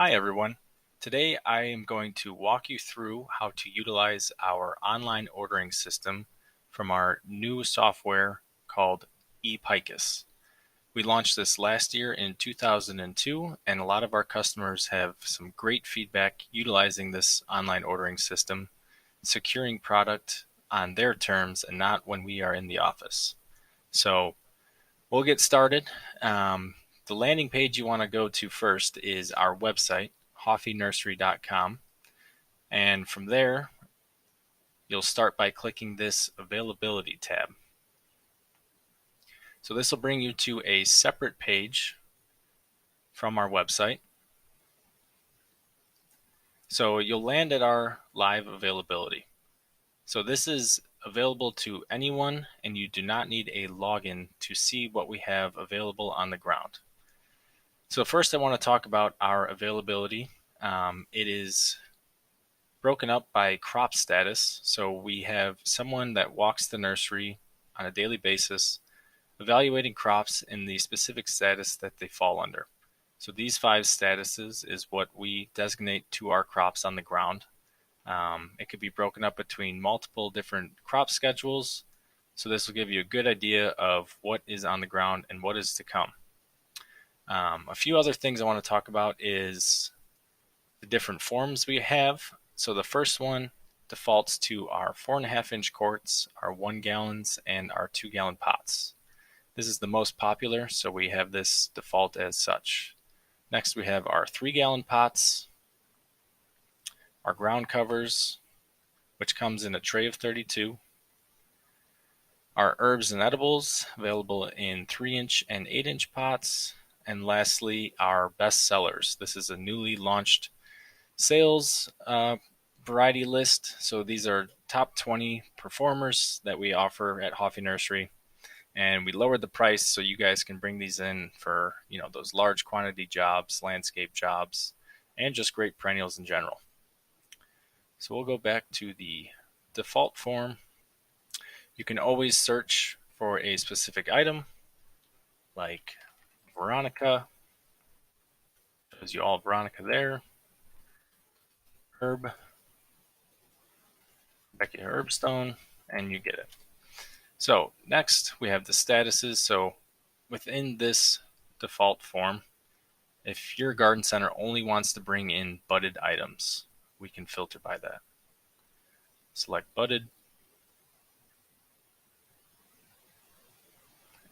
Hi everyone. Today I am going to walk you through how to utilize our online ordering system from our new software called ePICAS. We launched this last year in 2002, and a lot of our customers have some great feedback utilizing this online ordering system, securing product on their terms and not when we are in the office. So we'll get started. The landing page you want to go to first is our website, HoffieNursery.com. And from there, you'll start by clicking this Availability tab. So this will bring you to a separate page from our website. So you'll land at our live availability. So this is available to anyone, and you do not need a login to see what we have available on the ground. So first I want to talk about our availability. It is broken up by crop status. So we have someone that walks the nursery on a daily basis, evaluating crops in the specific status that they fall under. So these 5 statuses is what we designate to our crops on the ground. It could be broken up between multiple different crop schedules. So this will give you a good idea of what is on the ground and what is to come. A few other things I want to talk about is the different forms we have. So the first one defaults to our 4.5-inch quarts, our 1 gallons, and our 2-gallon pots. This is the most popular, so we have this default as such. Next we have our 3-gallon pots, our Groundcovers, which comes in a tray of 32, our herbs and edibles, available in 3-inch and 8-inch pots, and lastly our best sellers. This is a newly launched sales variety list. So these are top 20 performers that we offer at Hoffie Nursery, and we lowered the price so you guys can bring these in for those large quantity jobs, landscape jobs, and just great perennials in general. So we'll go back to the default form. You can always search for a specific item like Veronica. Shows you all Veronica there. Herb, Becky Herbstone, and you get it. So next we have the statuses. So within this default form, if your garden center only wants to bring in budded items, we can filter by that. Select budded.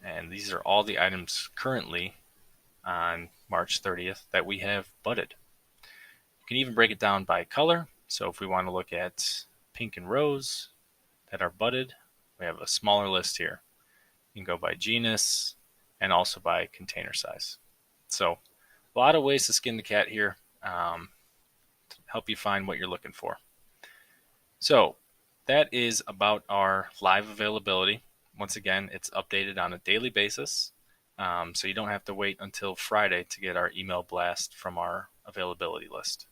And these are all the items currently on March 30th that we have budded. You can even break it down by color. So if we want to look at pink and rose that are budded, we have a smaller list here. You can go by genus and also by container size. So a lot of ways to skin the cat here to help you find what you're looking for. So that is about our live availability. Once again, it's updated on a daily basis. So you don't have to wait until Friday to get our email blast from our availability list.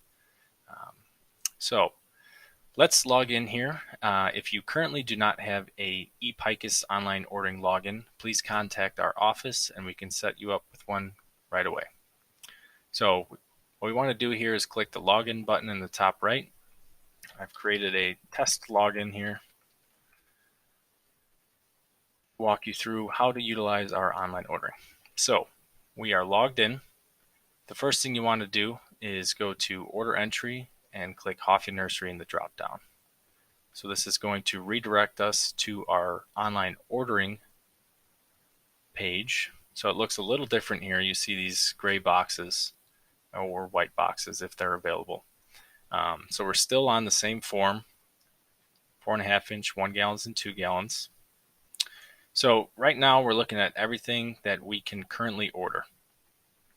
So let's log in here. If you currently do not have a ePICAS online ordering login, please contact our office and we can set you up with one right away. So what we want to do here is click the login button in the top right. I've created a test login here. Walk you through how to utilize our online ordering. So we are logged in. The first thing you want to do is go to order entry and click Hoffie Nursery in the drop down. So this is going to redirect us to our online ordering page. So it looks a little different here. You see these gray boxes or white boxes if they're available. So we're still on the same form, 4.5-inch, 1 gallons and 2 gallons. So right now we're looking at everything that we can currently order.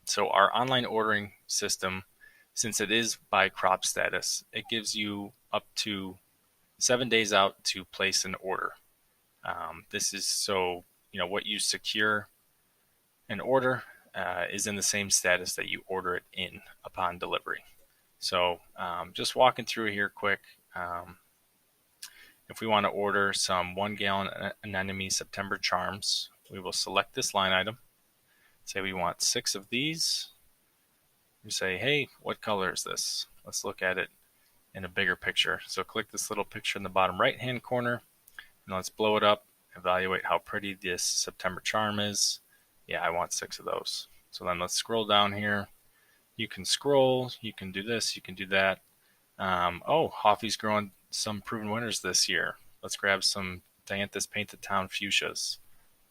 So our online ordering system, since it is by crop status, it gives you up to 7 days out to place an order. This is so what you secure an order is in the same status that you order it in upon delivery. So just walking through here quick. If we want to order some 1 gallon anemone September charms, we will select this line item. Say we want 6 of these. You say, hey, what color is this? Let's look at it in a bigger picture. So click this little picture in the bottom right hand corner and let's blow it up, evaluate how pretty this September charm is. Yeah, I want 6 of those. So then let's scroll down here. You can scroll, you can do this, you can do that. Oh, Hoffie's growing some proven winners this year. Let's grab some Dianthus Painted Town fuchsias.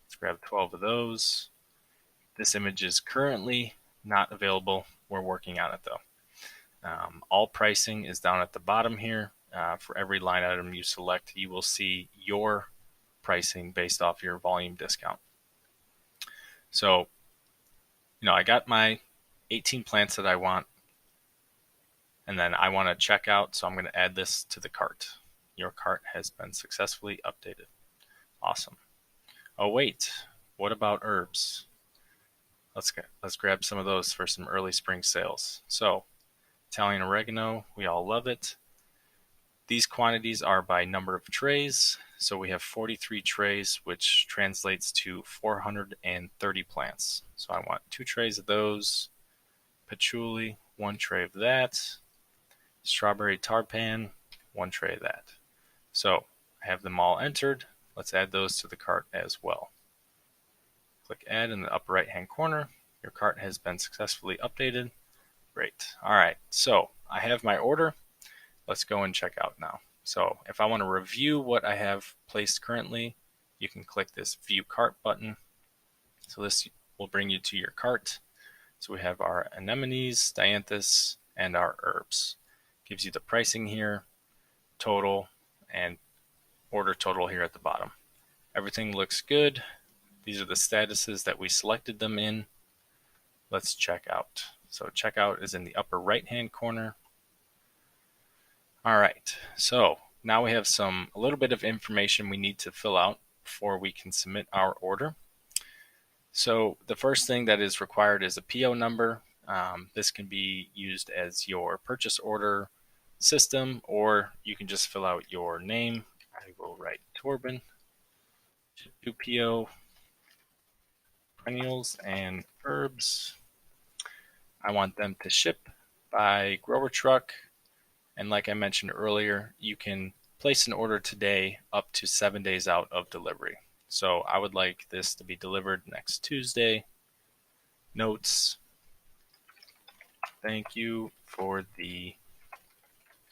Let's grab 12 of those. This image is currently not available. We're working on it though. All pricing is down at the bottom here. For every line item you select, you will see your pricing based off your volume discount. So, I got my 18 plants that I want, and then I want to check out, so I'm going to add this to the cart. Your cart has been successfully updated. Awesome. Oh wait, what about herbs? Let's grab some of those for some early spring sales. So, Italian oregano, we all love it. These quantities are by number of trays. So we have 43 trays, which translates to 430 plants. So I want 2 trays of those. Patchouli, 1 tray of that. Strawberry tarpan, 1 tray of that. So I have them all entered. Let's add those to the cart as well. Click add in the upper right hand corner. Your cart has been successfully updated. Great. All right, so I have my order. Let's go and check out now. So if I want to review what I have placed currently, you can click this View Cart button. So this will bring you to your cart. So we have our anemones, dianthus, and our herbs. Gives you the pricing here, total, and order total here at the bottom. Everything looks good. These are the statuses that we selected them in. Let's check out. So checkout is in the upper right-hand corner. All right, so now we have a little bit of information we need to fill out before we can submit our order. So the first thing that is required is a PO number. This can be used as your purchase order system, or you can just fill out your name. I will write Torben, to PO, Perennials and herbs. I want them to ship by grower truck. And like I mentioned earlier, you can place an order today up to 7 days out of delivery. So I would like this to be delivered next Tuesday. Notes. Thank you for the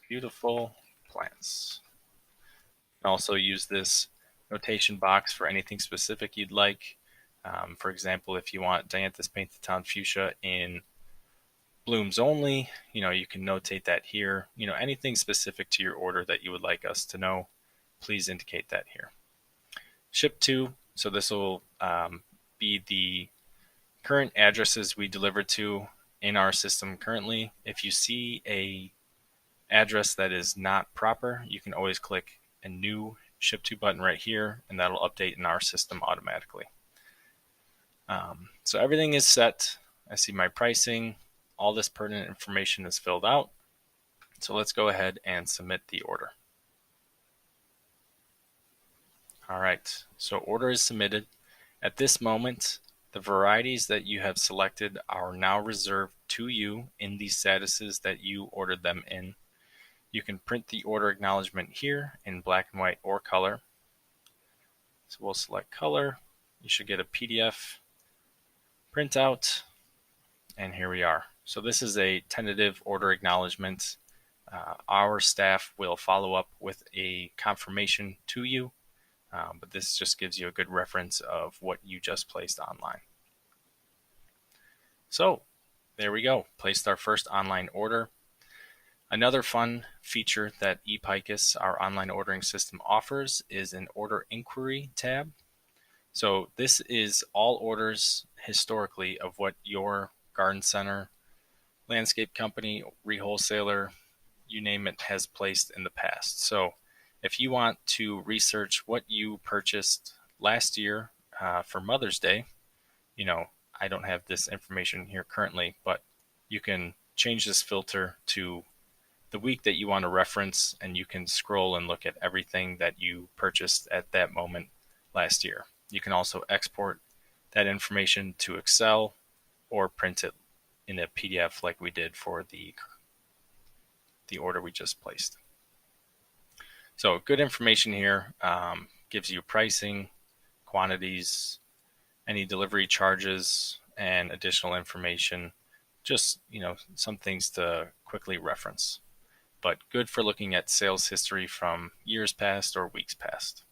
beautiful plants. You can also use this notation box for anything specific you'd like. For example, if you want Dianthus Painted Town Fuchsia in blooms only, you can notate that here. Anything specific to your order that you would like us to know, please indicate that here. Ship to, so this will be the current addresses we deliver to in our system currently. If you see a address that is not proper, you can always click a new ship to button right here, and that'll update in our system automatically. So everything is set. I see my pricing. All this pertinent information is filled out. So let's go ahead and submit the order. All right, so order is submitted. At this moment, the varieties that you have selected are now reserved to you in the statuses that you ordered them in. You can print the order acknowledgement here in black and white or color. So we'll select color. You should get a PDF printout, and here we are. So this is a tentative order acknowledgement. Our staff will follow up with a confirmation to you, but this just gives you a good reference of what you just placed online. So there we go, placed our first online order. Another fun feature that ePICAS, our online ordering system, offers is an order inquiry tab. So this is all orders historically of what your garden center, landscape company, wholesaler, you name it, has placed in the past. So if you want to research what you purchased last year for Mother's Day, I don't have this information here currently, but you can change this filter to the week that you want to reference, and you can scroll and look at everything that you purchased at that moment last year. You can also export that information to Excel or print it in a PDF like we did for the order we just placed. So good information here. Gives you pricing, quantities, any delivery charges, and additional information. Just, some things to quickly reference, but good for looking at sales history from years past or weeks past.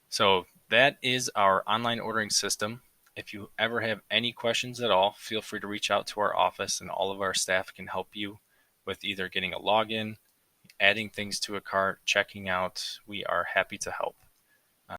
So that is our online ordering system. If you ever have any questions at all, feel free to reach out to our office, and all of our staff can help you with either getting a login, adding things to a cart, checking out. We are happy to help.